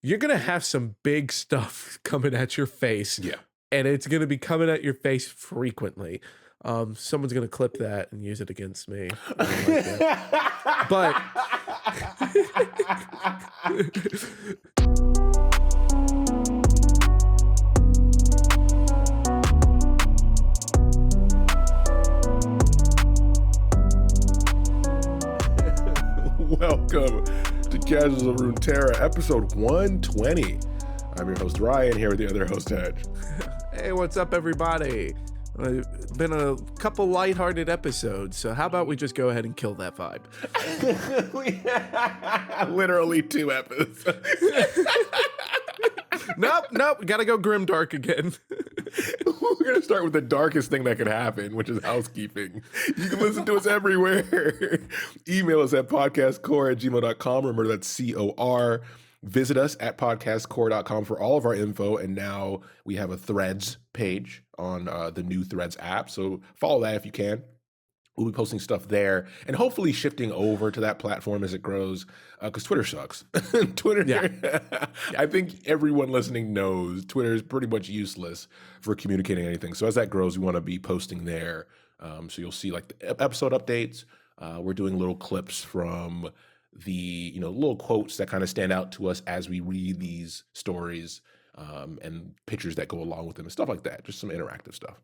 you're going to have some big stuff coming at your face. Yeah. And it's going to be coming at your face frequently. Someone's going to clip that and use it against me. I don't like that. Welcome to Casuals of Runeterra, episode 120. I'm your host, Ryan, here with the other host, Hedge. Hey, what's up, everybody? Been a couple lighthearted episodes, so how about we just go ahead and kill that vibe? Literally 2 episodes. Nope, gotta go grimdark again. We're going to start with the darkest thing that could happen, which is housekeeping. You can listen to us everywhere. Email us at podcastcore@gmail.com. Remember, that's COR. Visit us at podcastcore.com for all of our info. And now we have a Threads page on the new Threads app. So follow that if you can. We'll be posting stuff there and hopefully shifting over to that platform as it grows, because Twitter sucks. Twitter, yeah. I think everyone listening knows Twitter is pretty much useless for communicating anything. So as that grows, we want to be posting there. So you'll see like the episode updates. We're doing little clips from the little quotes that kind of stand out to us as we read these stories, and pictures that go along with them and stuff like that. Just some interactive stuff.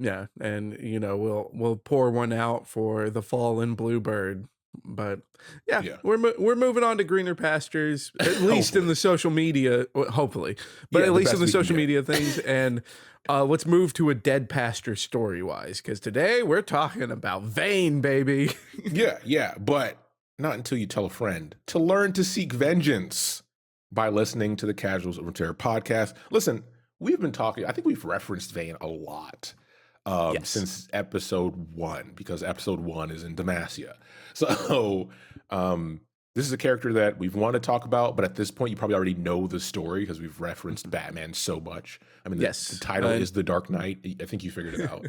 Yeah, and we'll pour one out for the fallen bluebird, but yeah. We're moving on to greener pastures, at least in the social media, hopefully, but at least in the social media things. And let's move to a dead pasture story wise, because today we're talking about Vayne, baby. yeah, but not until you tell a friend to learn to seek vengeance by listening to the Casuals of Runeterra podcast. Listen, we've been talking. I think we've referenced Vayne a lot. Since episode 1, because episode 1 is in Demacia. So this is a character that we've wanted to talk about, but at this point you probably already know the story because we've referenced Batman so much. I mean, the title is The Dark Knight. I think you figured it out.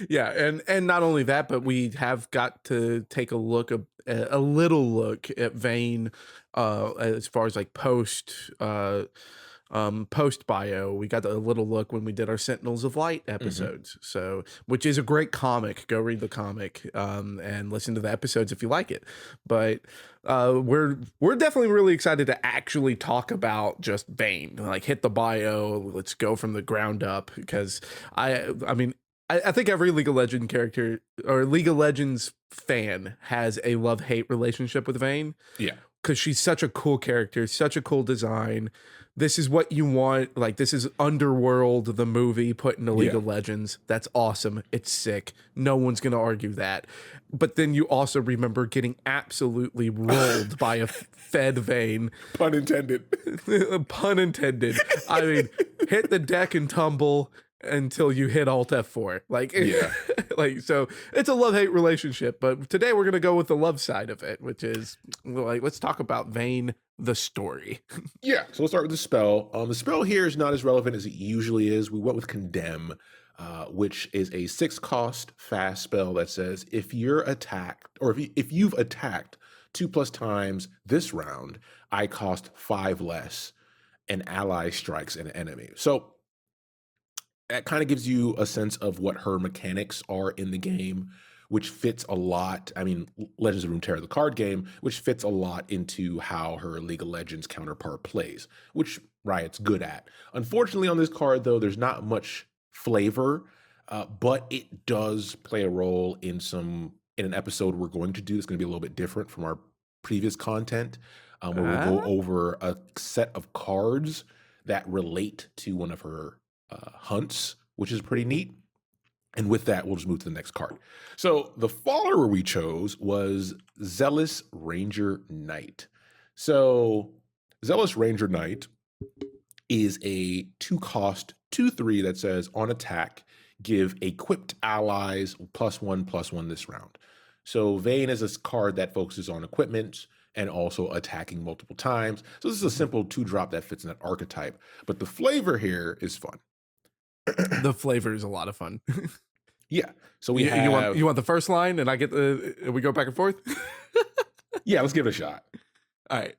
Yeah, and not only that, but we have got to take a little look at Vayne as far as like post bio. We got a little look when we did our Sentinels of Light episodes. So, which is a great comic. Go read the comic and listen to the episodes if you like it. But we're definitely really excited to actually talk about just Vayne. Like, hit the bio. Let's go from the ground up, because I think every League of Legends character or League of Legends fan has a love-hate relationship with Vayne. Yeah. Because she's such a cool character, such a cool design. This is what you want. Like, this is Underworld, the movie, put into League of Legends. That's awesome. It's sick. No one's going to argue that. But then you also remember getting absolutely rolled by a fed Vayne. Pun intended. Pun intended. I mean, hit the deck and tumble until you hit Alt F4. Like, like, so it's a love-hate relationship. But today we're going to go with the love side of it, which is, like, let's talk about Vayne, the story. Yeah, so we'll start with the spell. The spell here is not as relevant as it usually is. We went with Condemn, which is a 6-cost fast spell that says if you're attacked, or if you've attacked 2+ times this round, I cost 5 less. An ally strikes an enemy. So that kind of gives you a sense of what her mechanics are in the game, which fits a lot. I mean, Legends of Runeterra, the card game, which fits a lot into how her League of Legends counterpart plays, which Riot's good at. Unfortunately, on this card, though, there's not much flavor, but it does play a role in an episode we're going to do. It's going to be a little bit different from our previous content, where we'll go over a set of cards that relate to one of her hunts, which is pretty neat. And with that, we'll just move to the next card. So the follower we chose was Zealous Ranger Knight. So Zealous Ranger Knight is a 2-cost 2/3 that says on attack, give equipped allies +1/+1 this round. So Vayne is a card that focuses on equipment and also attacking multiple times. So this is a simple 2-drop that fits in that archetype. But the flavor here is fun. The flavor is a lot of fun. Yeah. So you want the first line, and I get we go back and forth. Yeah, let's give it a shot. All right.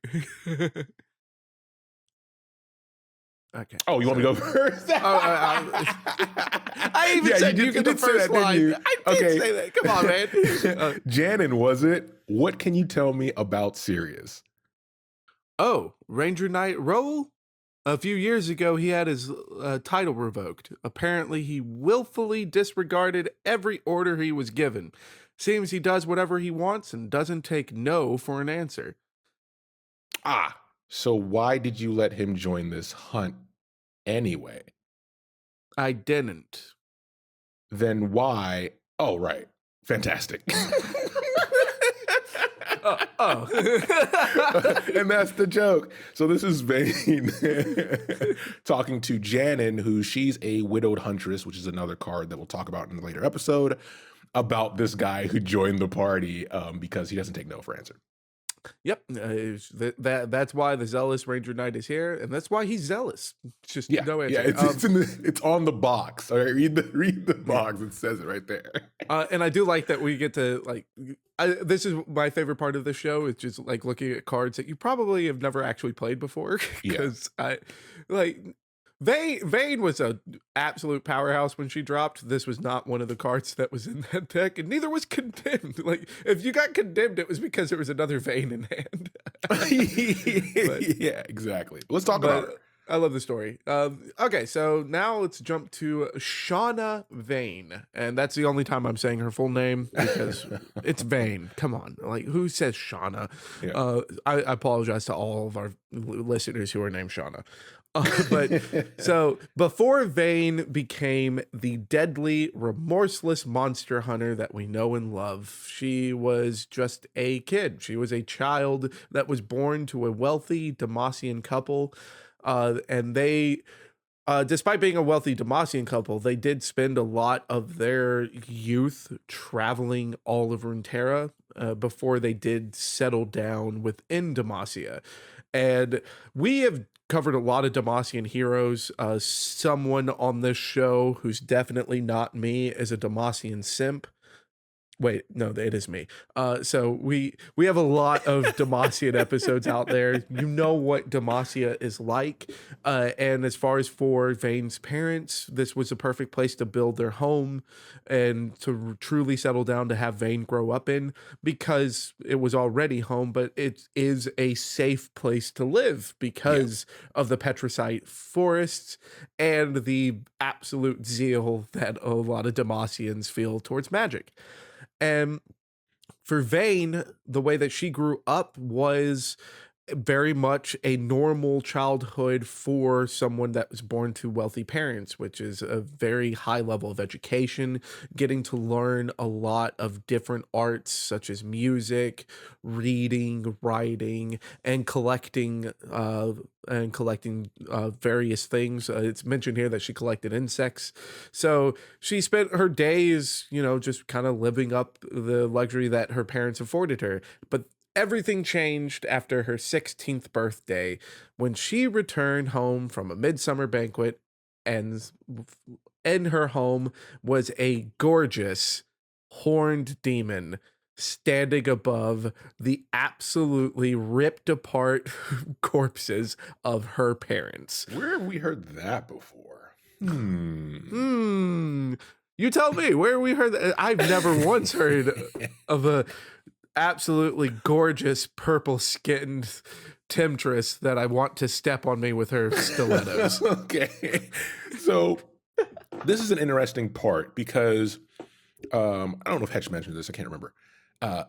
Okay. Oh, you want me to go first? I even said you get the did say first that, didn't line. you? I did say that. Come on, man. Janin, was it? What can you tell me about Sirius? Oh, Ranger Knight Roll? A few years ago, he had his title revoked. Apparently, he willfully disregarded every order he was given. Seems he does whatever he wants and doesn't take no for an answer. Ah, so why did you let him join this hunt anyway? I didn't. Then why? Oh, right. Fantastic. Oh. And that's the joke. So this is Vayne talking to Janin, who she's a widowed huntress, which is another card that we'll talk about in a later episode, about this guy who joined the party because he doesn't take no for answer. Yep, that's why the zealous Ranger Knight is here, and that's why he's zealous. It's just no answer. Yeah, it's on the box. All right, read the box. It says it right there. And I do like that we get to this is my favorite part of the show. It's just like looking at cards that you probably have never actually played before. Because Vayne was a absolute powerhouse when she dropped. This was not one of the cards that was in that deck, and neither was Condemned. Like, if you got Condemned, it was because there was another Vayne in hand. Yeah, exactly. Let's talk about it. I love the story. Okay, so now let's jump to Shauna Vayne, and that's the only time I'm saying her full name because it's Vayne. Come on, like, who says Shauna? Yeah. I apologize to all of our listeners who are named Shauna. But so before Vayne became the deadly, remorseless monster hunter that we know and love, she was just a kid. She was a child that was born to a wealthy Demacian couple. And they, despite being a wealthy Demacian couple, they did spend a lot of their youth traveling all over Runeterra before they did settle down within Demacia. And we have covered a lot of Demacian heroes. Someone on this show who's definitely not me is a Demacian simp. Wait, no, it is me. So we have a lot of Demacian episodes out there. You know what Demacia is like. And as far as for Vayne's parents, this was the perfect place to build their home and to truly settle down to have Vayne grow up in, because it was already home, but it is a safe place to live because of the Petricite forests and the absolute zeal that a lot of Demacians feel towards magic. And for Vayne, the way that she grew up was very much a normal childhood for someone that was born to wealthy parents, which is a very high level of education, getting to learn a lot of different arts such as music, reading, writing, and collecting various things. It's mentioned here that she collected insects. So she spent her days, just kind of living up the luxury that her parents afforded her. But everything changed after her 16th birthday when she returned home from a midsummer banquet, and in her home was a gorgeous horned demon standing above the absolutely ripped apart corpses of her parents. Where have we heard that before? You tell me, where have we heard that? I've never once heard of a absolutely gorgeous purple-skinned temptress that I want to step on me with her stilettos. Okay. So this is an interesting part because I don't know if Hetch mentioned this. I can't remember.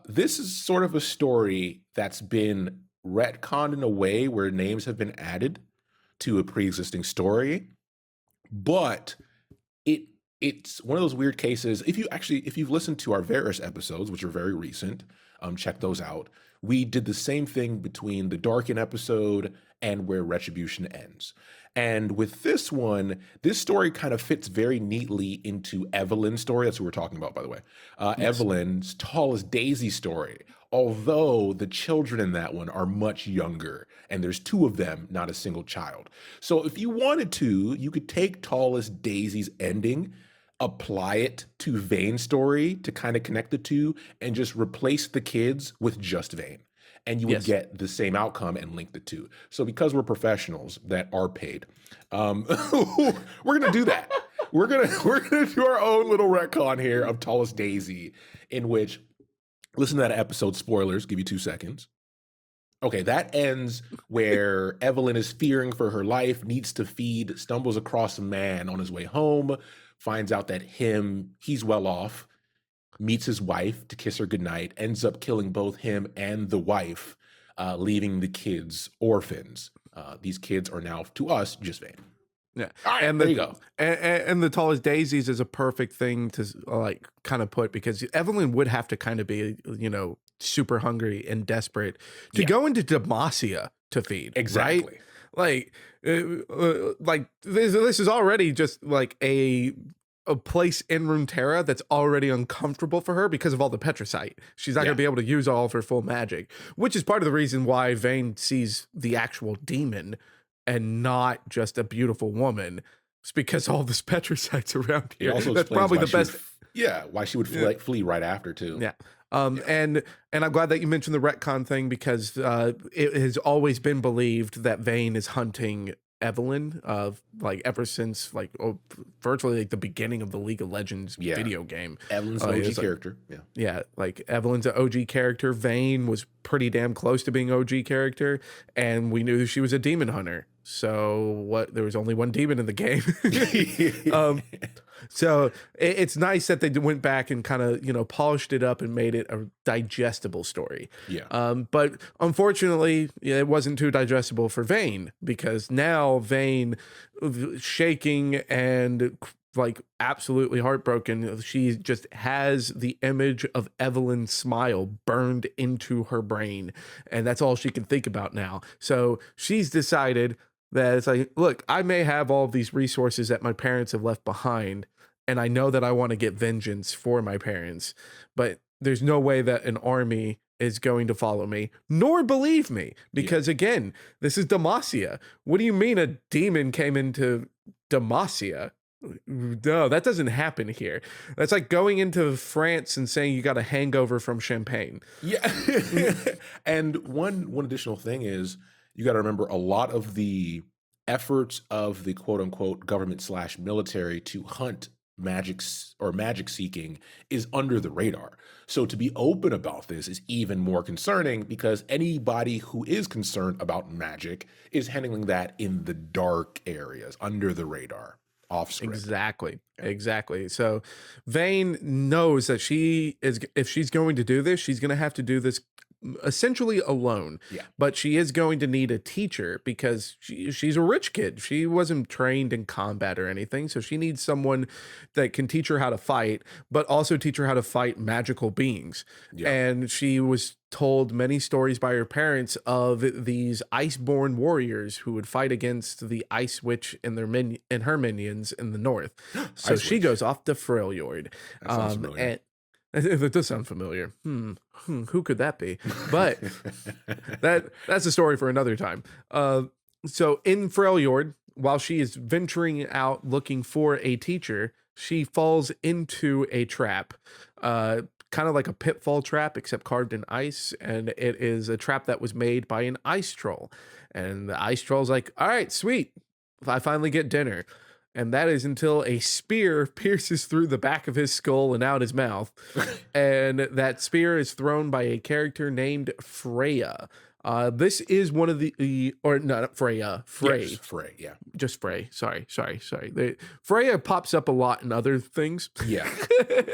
This is sort of a story that's been retconned in a way where names have been added to a pre-existing story, but it's one of those weird cases. If you've listened to our Varus episodes, which are very recent, check those out. We did the same thing between the Darken episode and Where Retribution Ends. And with this one, this story kind of fits very neatly into Evelyn's story. That's what we're talking about, by the way. Yes. Evelyn's Tall as Daisy story. Although the children in that one are much younger, and there's two of them, not a single child. So if you wanted to, you could take Tall as Daisy's ending, apply it to Vayne's story to kind of connect the two, and just replace the kids with just Vayne. and you would Yes. get the same outcome and link the two. So because we're professionals that are paid, we're gonna do that. We're gonna do our own little retcon here of Tallest Daisy, in which, listen to that episode, spoilers, give you 2 seconds. Okay, that ends where Evelyn is fearing for her life, needs to feed, stumbles across a man on his way home, finds out that he's well off, meets his wife to kiss her goodnight, ends up killing both him and the wife, leaving the kids orphans. These kids are now, to us, just Vayne. Yeah, All right, and there you go. and the Tallest Daisies is a perfect thing to like kind of put, because Evelyn would have to kind of be, super hungry and desperate to Yeah, go into Demacia to feed, right? exactly. Like this is already just like a place in Runeterra that's already uncomfortable for her because of all the Petricite. She's not Yeah, going to be able to use all of her full magic, which is part of the reason why Vayne sees the actual demon and not just a beautiful woman. It's because all this Petricites around it here. also That's explains probably why the best. why she would Yeah. flee right after too. Yeah. Yeah, And I'm glad that you mentioned the retcon thing, because it has always been believed that Vayne is hunting Evelyn, like ever since virtually like the beginning of the League of Legends yeah. video game. Evelyn's an OG It's like, character. Yeah, yeah, like Evelyn's an OG character. Vayne was pretty damn close to being OG character, and we knew she was a demon hunter. So what? There was only one demon in the game. um, so it's nice that they went back and kind of, polished it up and made it a digestible story. yeah, But unfortunately, it wasn't too digestible for Vayne, because now Vayne, shaking and like absolutely heartbroken, she just has the image of Evelyn's smile burned into her brain, and that's all she can think about now. So she's decided that it's like, look, I may have all of these resources that my parents have left behind, and I know that I want to get vengeance for my parents, but there's no way that an army is going to follow me nor believe me, yeah, because again, this is Demacia. What do you mean a demon came into Demacia? No, that doesn't happen here. That's like going into France and saying you got a hangover from champagne. yeah. And one additional thing is, you got to remember, a lot of the efforts of the quote unquote government slash military to hunt magic seeking is under the radar. So to be open about this is even more concerning, because anybody who is concerned about magic is handling that in the dark areas, under the radar, off script. Exactly. Yeah. Exactly. So Vayne knows that if she's going to do this, she's going to have to do this essentially alone. Yeah. But she is going to need a teacher, because she's a rich kid. She wasn't trained in combat or anything. So she needs someone that can teach her how to fight, but also teach her how to fight magical beings. Yeah. And she was told many stories by her parents of these iceborn warriors who would fight against the ice witch and her minions in the north. So Ice she Witch. goes off to Freljord. That sounds familiar. And it does sound familiar. Who could that be? But that's a story for another time. So in Freljord, while she is venturing out looking for a teacher, she falls into a trap. Kind of like a pitfall trap, except carved in ice. And it is a trap that was made by an ice troll. And the ice troll's like, all right, sweet. I finally get dinner. And that is until a spear pierces through the back of his skull and out his mouth. And that spear is thrown by a character named Freya. This is one of or not Freya, Frey. Yes, Frey, yeah. Just Frey. Sorry. Freya pops up a lot in other things. Yeah.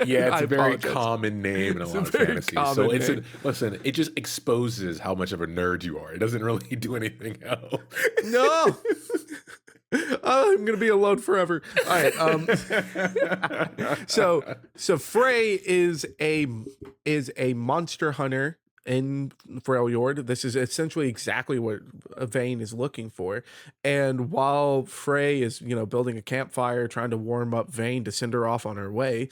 Yeah, it's I a very apologize. common name in a It's lot a of very fantasy. common So it's name. listen, it just exposes how much of a nerd you are. It doesn't really do anything else. No. I'm gonna be alone forever. All right. So Frey is a monster hunter in Freljord. This is essentially exactly what Vayne is looking for. And while Frey is, building a campfire, trying to warm up Vayne to send her off on her way,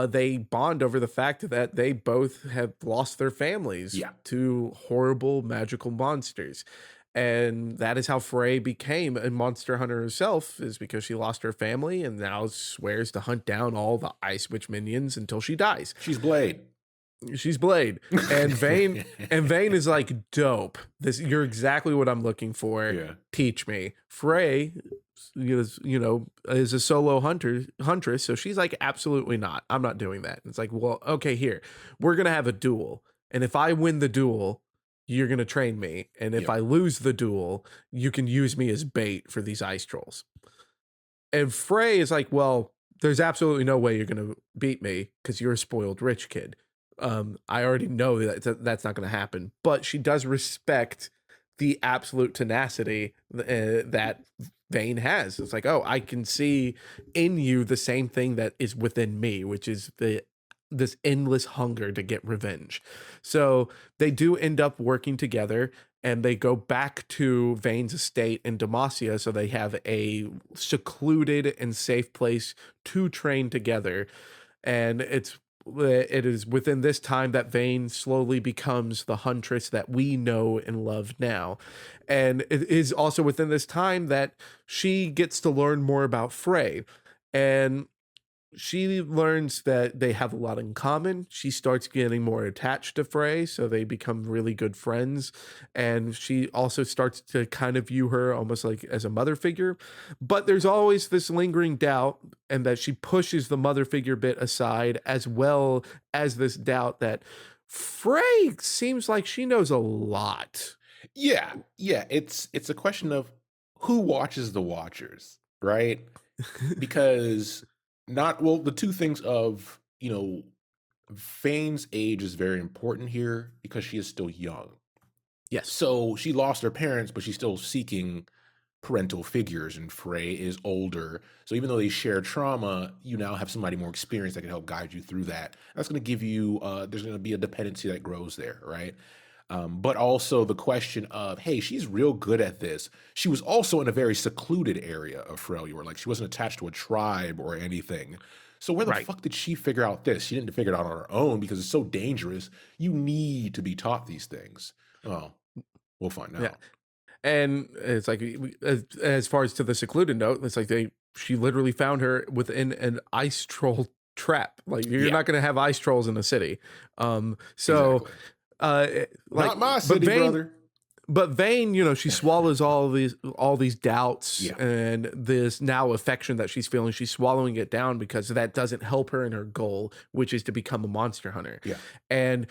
they bond over the fact that they both have lost their families Yeah. to horrible magical monsters. And that is how Frey became a monster hunter herself, is because she lost her family and now swears to hunt down all the Ice Witch minions until she dies. She's Blade. She's Blade. And Vayne is like, dope. This, you're exactly what I'm looking for. Yeah. Teach me. Frey is a solo huntress, so she's like, absolutely not. I'm not doing that. It's like, well, okay, here. We're gonna have a duel. And if I win the duel, you're gonna train me. And if Yep. I lose the duel, you can use me as bait for these ice trolls. And Frey is like, well, there's absolutely no way you're going to beat me because you're a spoiled rich kid. I already know that's not going to happen. But she does respect the absolute tenacity that Vayne has. It's like, oh, I can see in you the same thing that is within me, which is this endless hunger to get revenge. So they do end up working together, and they go back to Vayne's estate in Demacia, so they have a secluded and safe place to train together. And it is within this time that Vayne slowly becomes the huntress that we know and love now. And it is also within this time that she gets to learn more about Frey. And she learns that they have a lot in common. She starts getting more attached to Frey, so they become really good friends. And she also starts to kind of view her almost like as a mother figure. But there's always this lingering doubt, and that she pushes the mother figure bit aside, as well as this doubt that Frey seems like she knows a lot. Yeah. Yeah. It's a question of who watches the watchers, right? Because the two things of, Fane's age is very important here because she is still young. Yes. So she lost her parents, but she's still seeking parental figures, and Frey is older. So even though they share trauma, you now have somebody more experienced that can help guide you through that. That's going to give you, there's going to be a dependency that grows there, right? But also the question of, hey, she's real good at this. She was also in a very secluded area of Freljord. Like, she wasn't attached to a tribe or anything. So where the Right. fuck did she figure out this? She didn't figure it out on her own because it's so dangerous. You need to be taught these things. Well, we'll find Yeah. out. And it's like, as far as to the secluded note, it's like she literally found her within an ice troll trap. Like, you're Yeah, not going to have ice trolls in a city. So exactly. like, Not my but city, brother. Vayne, she swallows all these doubts Yeah, and this now affection that she's feeling. She's swallowing it down because that doesn't help her in her goal, which is to become a monster hunter. yeah, And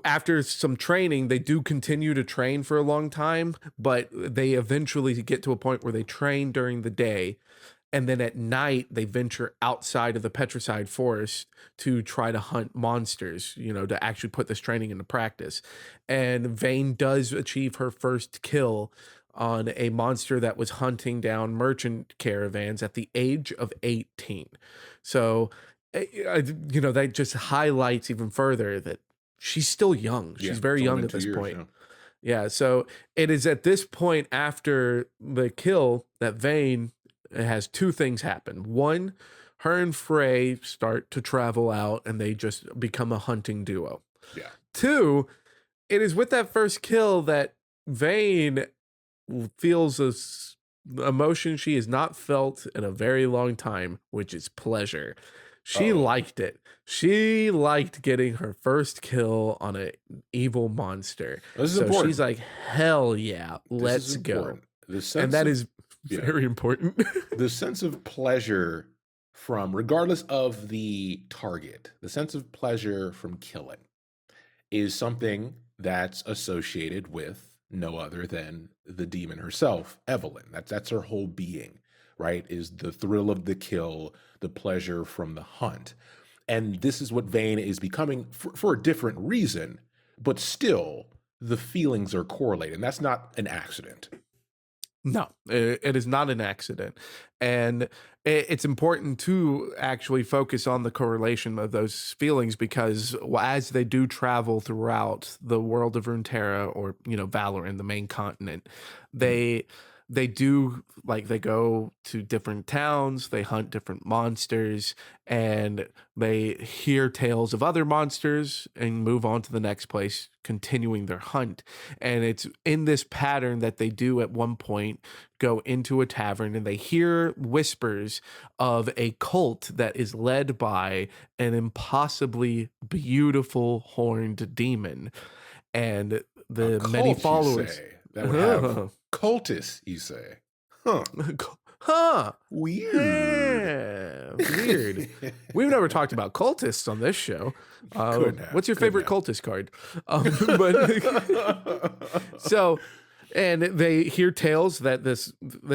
after some training, they do continue to train for a long time, but they eventually get to a point where they train during the day. And then at night, they venture outside of the petricide forest to try to hunt monsters, to actually put this training into practice. And Vayne does achieve her first kill on a monster that was hunting down merchant caravans at the age of 18. So, that just highlights even further that she's still young. yeah. She's very It's only young been at two this years. point. Yeah. Yeah, so it is at this point after the kill that Vayne has two things happen. One, her and Frey start to travel out and they just become a hunting duo. Yeah. Two, it is with that first kill that Vayne feels emotion she has not felt in a very long time, which is pleasure. She Oh, liked it. She liked getting her first kill on an evil monster. this is So she's important. like, hell yeah, This is let's go. important. The And sense that of is yeah, very important. the sense of pleasure from, regardless of the target, the sense of pleasure from killing is something that's associated with no other than the demon herself, Evelyn. That's her whole being, right? Is the thrill of the kill, the pleasure from the hunt. And this is what Vayne is becoming for a different reason, but still the feelings are correlated. And that's not an accident. No, it is not an accident. And it's important to actually focus on the correlation of those feelings because as they do travel throughout the world of Runeterra or, Valoran, the main continent, Mhm. they they do, like, they go to different towns, they hunt different monsters, and they hear tales of other monsters and move on to the next place, continuing their hunt. And it's in this pattern that they do at one point go into a tavern and they hear whispers of a cult that is led by an impossibly beautiful horned demon. And A the many cult, you followers. say, that would have cultists, you say. Huh. Huh. Weird. Yeah, weird. We've never talked about cultists on this show. Couldn't have. What's your favorite cultist card? So, and they hear tales that this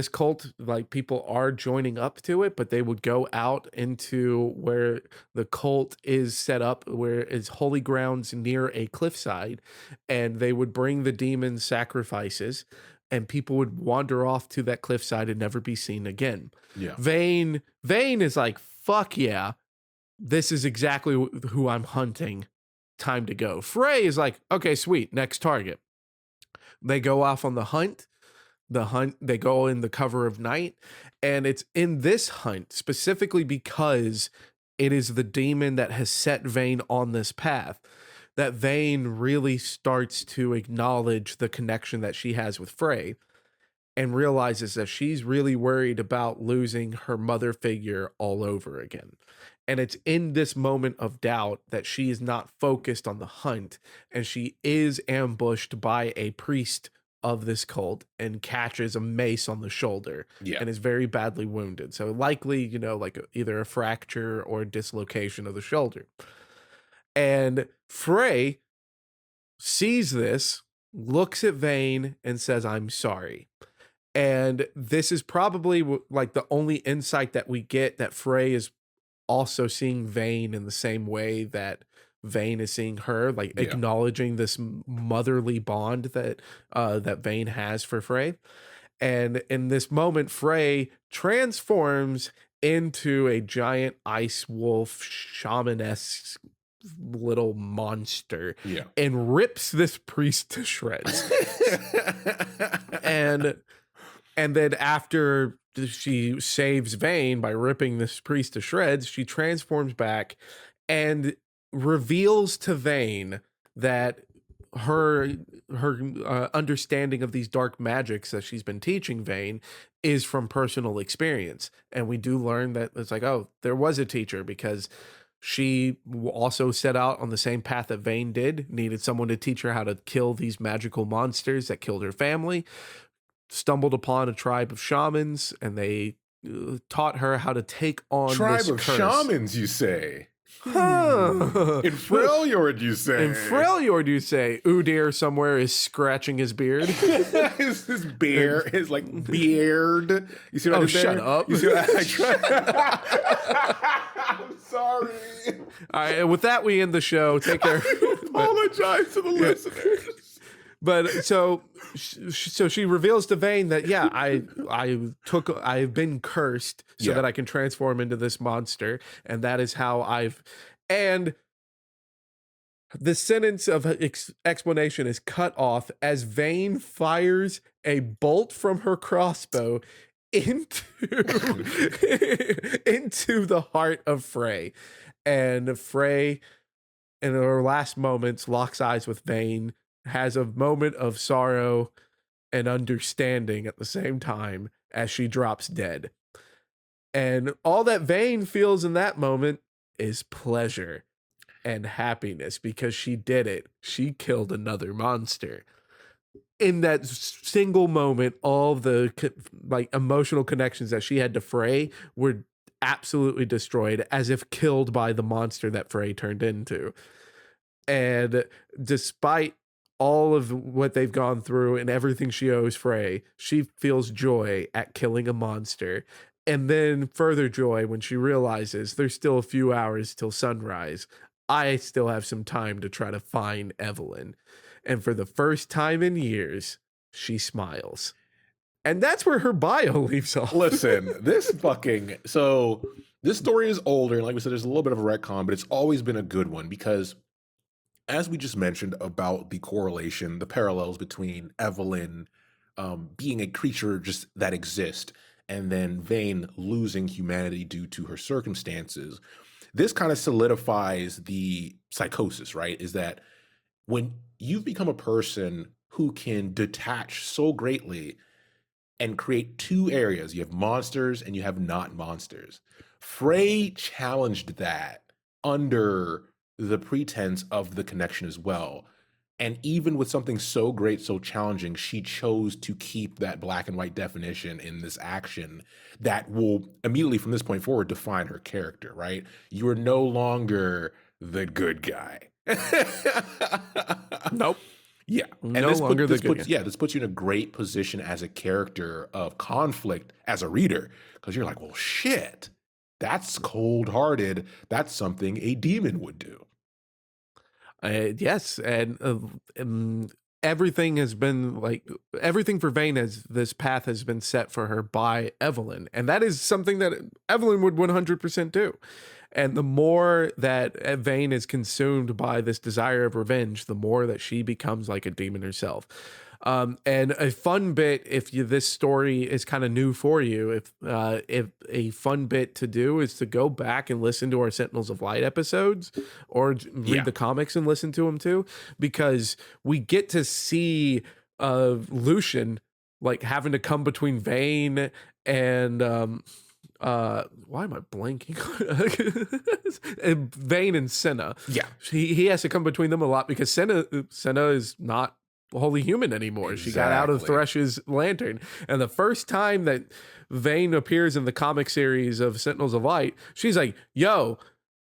cult, like, people are joining up to it, but they would go out into where the cult is set up, where it's holy grounds near a cliffside, and they would bring the demons sacrifices, and people would wander off to that cliffside and never be seen again. Yeah. Vayne is like, fuck yeah, this is exactly who I'm hunting. Time to go. Frey is like, okay, sweet, next target. They go off on the hunt. They go in the cover of night, and it's in this hunt specifically because it is the demon that has set Vayne on this path that Vayne really starts to acknowledge the connection that she has with Frey and realizes that she's really worried about losing her mother figure all over again. And it's in this moment of doubt that she is not focused on the hunt, and she is ambushed by a priest of this cult and catches a mace on the shoulder and is very badly wounded. So likely, like either a fracture or a dislocation of the shoulder. And Frey sees this, looks at Vayne, and says, "I'm sorry." And this is probably like the only insight that we get that Frey is also seeing Vayne in the same way that Vayne is seeing her, like acknowledging this motherly bond that that Vayne has for Frey. And in this moment, Frey transforms into a giant ice wolf shaman-esque little monster and rips this priest to shreds. and then after she saves Vayne by ripping this priest to shreds, she transforms back and reveals to Vayne that her understanding of these dark magics that she's been teaching Vayne is from personal experience. And we do learn that it's like, oh, there was a teacher, because she also set out on the same path that Vayne did, needed someone to teach her how to kill these magical monsters that killed her family, stumbled upon a tribe of shamans, and they taught her how to take on tribe of curse. Shamans, you say? In Freljord, you say? In Freljord, you say? Udir somewhere is scratching his beard. his beard, his beard. You see what I did shut there? up. You see what I tried? I'm sorry. All right, and with that, we end the show. Take care. I apologize to the listeners. But so she reveals to Vayne that, yeah, I've been cursed so that I can transform into this monster, and that is how and the sentence of explanation is cut off as Vayne fires a bolt from her crossbow into the heart of Frey. And Frey, in her last moments, locks eyes with Vayne, has a moment of sorrow and understanding at the same time as she drops dead. And all that Vayne feels in that moment is pleasure and happiness, because she did it. She killed another monster. In that single moment, all the emotional connections that she had to Frey were absolutely destroyed, as if killed by the monster that Frey turned into. And despite all of what they've gone through and everything she owes Frey, she feels joy at killing a monster, and then further joy when she realizes there's still a few hours till sunrise. I still have some time to try to find Evelyn. And for the first time in years, she smiles. And that's where her bio leaves off. Listen, this story is older, and like we said, there's a little bit of a retcon, but it's always been a good one, because as we just mentioned about the correlation, the parallels between Evelyn, being a creature just that exists, and then Vayne losing humanity due to her circumstances. This kind of solidifies the psychosis, right? Is that when you've become a person who can detach so greatly and create two areas, you have monsters and you have not monsters. Frey challenged that under the pretense of the connection as well. And even with something so great, so challenging, she chose to keep that black and white definition in this action that will immediately from this point forward define her character, right? You are no longer the good guy. Nope. Yeah. And No longer the good guy. this puts you in a great position as a character of conflict as a reader, because you're like, well, shit, that's cold-hearted. That's something a demon would do. Yes, and everything has been like everything for Vayne as this path has been set for her by Evelyn, and that is something that Evelyn would 100% do. And the more that Vayne is consumed by this desire of revenge, the more that she becomes like a demon herself. And a fun bit, if this story is kind of new for you, if a fun bit to do is to go back and listen to our Sentinels of Light episodes, or read the comics and listen to them too, because we get to see Lucian like having to come between Vayne and why am I blanking? Vayne and Senna. Yeah. He has to come between them a lot because Senna is not wholly human anymore. Exactly. She got out of Thresh's lantern. And the first time that Vayne appears in the comic series of Sentinels of Light, she's like, yo,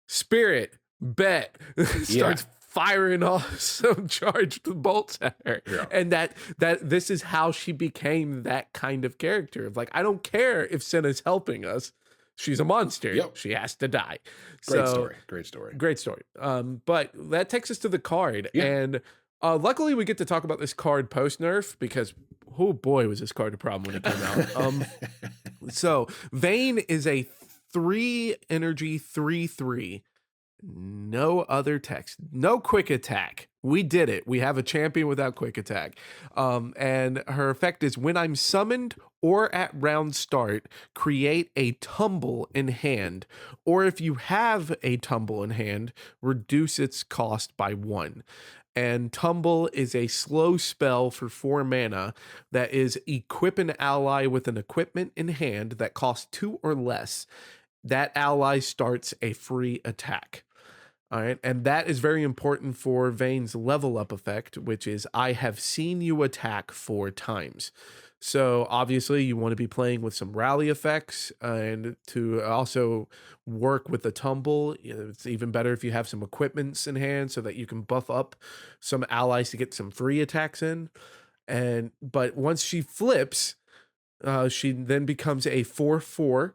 spirit, bet. Starts firing off some charged bolts at her. Yeah. And that this is how she became that kind of character. Like, I don't care if Senna's helping us. She's a monster. Yep. She has to die. Great So, story. Great story. Great story. But that takes us to the card. Yeah. And luckily we get to talk about this card post-nerf, because oh boy, was this card a problem when it came out. So Vayne is a 3 energy 3/3. No other text, no quick attack. We did it. We have a champion without quick attack. And her effect is when I'm summoned or at round start, create a tumble in hand. Or if you have a tumble in hand, reduce its cost by 1. And Tumble is a slow spell for 4 mana that is equip an ally with an equipment in hand that costs 2 or less. That ally starts a free attack. All right. And that is very important for Vayne's level up effect, which is I have seen you attack 4 times. So obviously you want to be playing with some rally effects, and to also work with the tumble. It's even better if you have some equipments in hand so that you can buff up some allies to get some free attacks in. But once she flips, she then becomes a 4/4.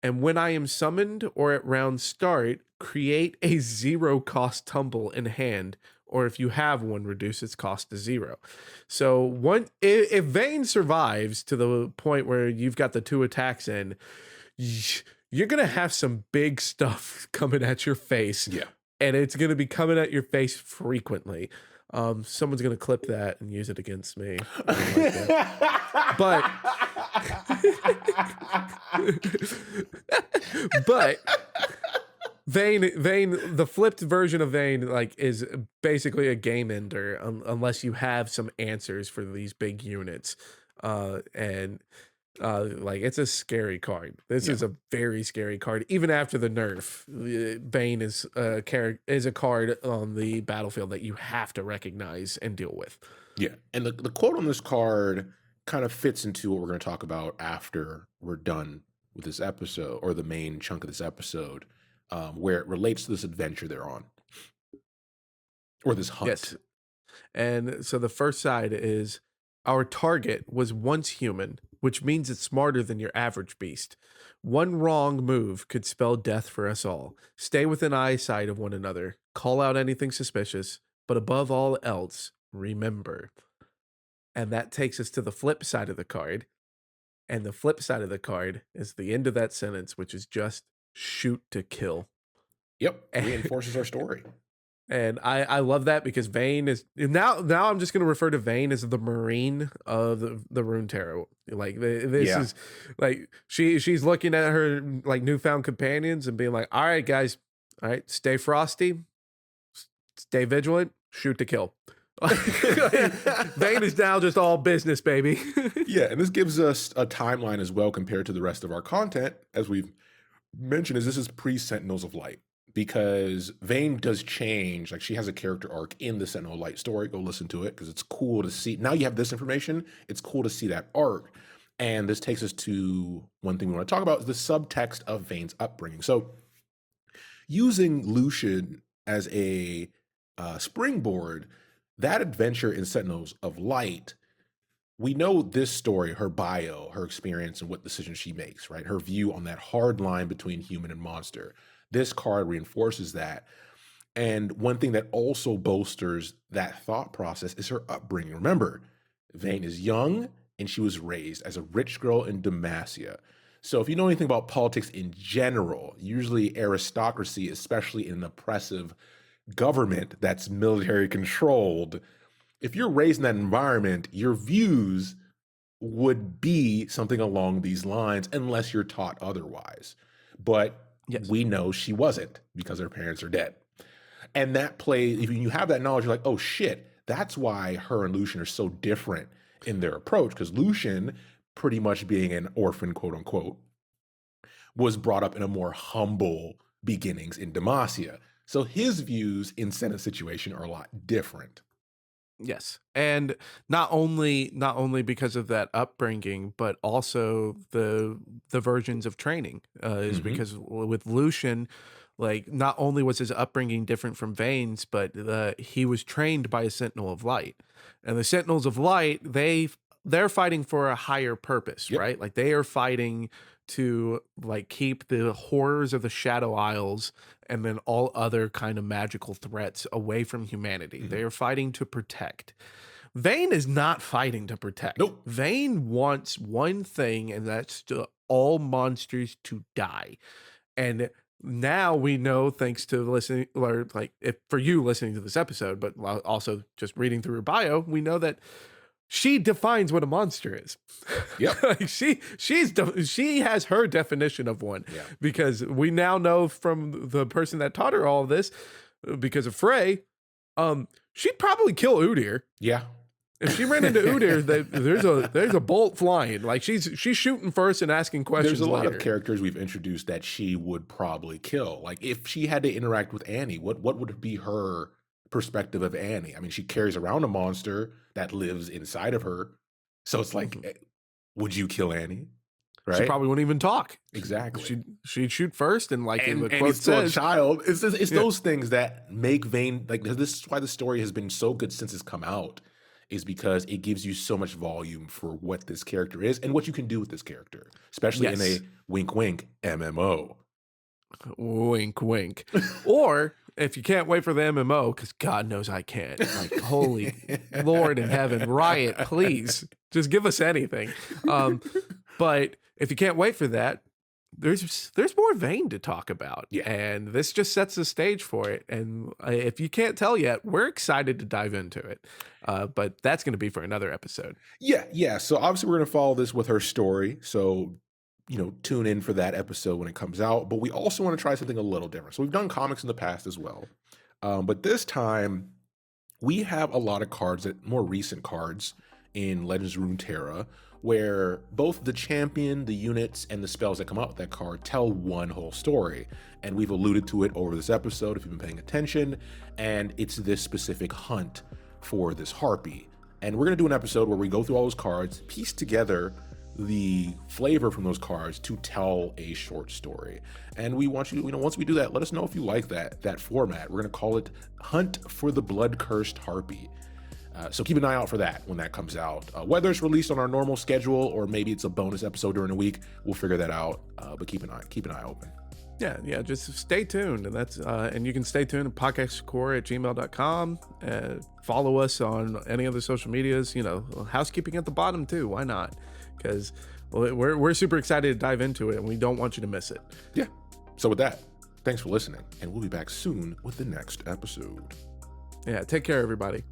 And when I am summoned or at round start, create a 0 cost tumble in hand, or if you have one, reduce its cost to 0. So if Vayne survives to the point where you've got the 2 attacks in, you're gonna have some big stuff coming at your face. Yeah. And it's gonna be coming at your face frequently. Someone's gonna clip that and use it against me. But but Vayne, the flipped version of Vayne, like, is basically a game ender unless you have some answers for these big units. Like, it's a scary card. This is a very scary card. Even after the nerf, Vayne is a card on the battlefield that you have to recognize and deal with. Yeah. And the quote on this card kind of fits into what we're going to talk about after we're done with this episode, or the main chunk of this episode, where it relates to this adventure they're on, or this hunt. Yes. And so the first side is, our target was once human, which means it's smarter than your average beast. One wrong move could spell death for us all. Stay within eyesight of one another. Call out anything suspicious, but above all else, remember. And that takes us to the flip side of the card. And the flip side of the card is the end of that sentence, which is just shoot to kill. Yep. Reinforces our story. And I love that because Vayne is now I'm just gonna refer to Vayne as the Marine of the Rune Tarot. Like this Yeah. is like she's looking at her like newfound companions and being like, all right, guys, all right, stay frosty, stay vigilant, shoot to kill. Vayne is now just all business, baby. Yeah, and this gives us a timeline as well compared to the rest of our content, as we've mentioned, is this is pre-Sentinels of Light. Because Vayne does change, like she has a character arc in the Sentinel of Light story. Go listen to it because it's cool to see. Now you have this information, it's cool to see that arc. And this takes us to one thing we want to talk about is the subtext of Vayne's upbringing. So using Lucian as a springboard, that adventure in Sentinels of Light, we know this story, her bio, her experience, and what decisions she makes, right? Her view on that hard line between human and monster. This card reinforces that. And one thing that also bolsters that thought process is her upbringing. Remember, Vayne is young and she was raised as a rich girl in Demacia. So if you know anything about politics in general, usually aristocracy, especially in an oppressive government that's military controlled, if you're raised in that environment, your views would be something along these lines unless you're taught otherwise. But Yes. we know she wasn't because her parents are dead. And that play, if you have that knowledge, you're like, oh shit, that's why her and Lucian are so different in their approach. Because Lucian, pretty much being an orphan, quote unquote, was brought up in a more humble beginnings in Demacia. So his views in Senate situation are a lot different. Yes. And not only because of that upbringing, but also the versions of training is because with Lucian, like not only was his upbringing different from Vayne's, but he was trained by a Sentinel of Light. And the Sentinels of Light, they're fighting for a higher purpose, Yep. right? Like they are fighting to like keep the horrors of the Shadow Isles and then all other kind of magical threats away from humanity. They are fighting to protect. Vayne is not fighting to protect. Nope. Vayne wants one thing, and that's to all monsters to die. And now we know, thanks to listening, or like if for you listening to this episode, but also just reading through her bio, we know that she defines what a monster is. Yep. Like she has her definition of one. Yeah. Because we now know from the person that taught her all of this, because of Frey, she'd probably kill Udyr. Yeah. If she ran into Udyr, there's a bolt flying. Like she's shooting first and asking questions. There's a lot later. of characters we've introduced that she would probably kill. Like if she had to interact with Annie, what would be her perspective of Annie? I mean, she carries around a monster that lives inside of her. So it's like, would you kill Annie? Right? She probably wouldn't even talk. Exactly. She'd shoot first, and like And the quote it's still says, a child. It's those things that make Vayne, like this is why the story has been so good since it's come out, is because it gives you so much volume for what this character is and what you can do with this character, especially in a wink wink MMO. Wink, wink. Or if you can't wait for the MMO, because God knows I can't. Like, holy Lord in heaven, Riot, please just give us anything. But if you can't wait for that, there's more Vayne to talk about. Yeah. And this just sets the stage for it. And if you can't tell yet, we're excited to dive into it. But that's going to be for another episode. Yeah. So obviously we're going to follow this with her story. So tune in for that episode when it comes out. But we also want to try something a little different. So we've done comics in the past as well. But this time we have a lot of cards, more recent cards in Legends of Runeterra, where both the champion, the units, and the spells that come out with that card tell one whole story. And we've alluded to it over this episode if you've been paying attention. And it's this specific hunt for this harpy. And we're going to do an episode where we go through all those cards, piece together the flavor from those cards to tell a short story. And we want you, once we do that, let us know if you like that format. We're going to call it Hunt for the Blood-Cursed Harpy. So keep an eye out for that when that comes out. Whether it's released on our normal schedule or maybe it's a bonus episode during the week, we'll figure that out. But keep an eye open. Yeah, just stay tuned. And that's and you can stay tuned at podcastcore@gmail.com. Follow us on any of the social medias, housekeeping at the bottom too. Why not? Because we're super excited to dive into it and we don't want you to miss it. Yeah. So with that, thanks for listening, and we'll be back soon with the next episode. Yeah, take care, everybody.